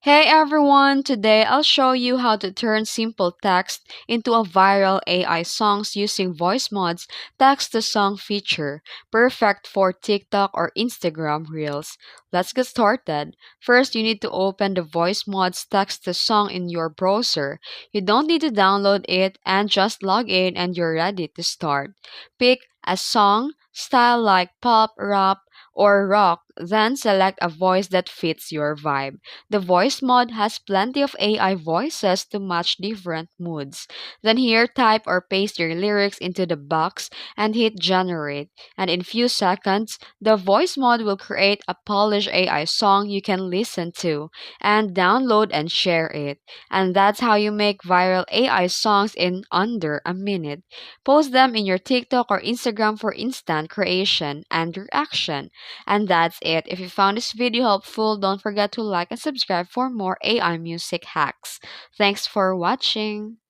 Hey everyone! Today I'll show you how to turn simple text into a viral AI songs using Voicemod's text to song feature, perfect for TikTok or Instagram Reels. Let's get started. First, you need to open the Voicemod's text to song in your browser. You don't need to download it and just log in and you're ready to start. Pick a song style like pop, rap, or rock, then select a voice that fits your vibe. The voice mod has plenty of AI voices to match different moods. Then here, type or paste your lyrics into the box and hit generate. And in few seconds, the voice mod will create a polished AI song you can listen to and download and share it. And that's how you make viral AI songs in under a minute. Post them in your TikTok or Instagram for instant creation and reaction. And that's it. If you found this video helpful, don't forget to like and subscribe for more AI music hacks. Thanks for watching.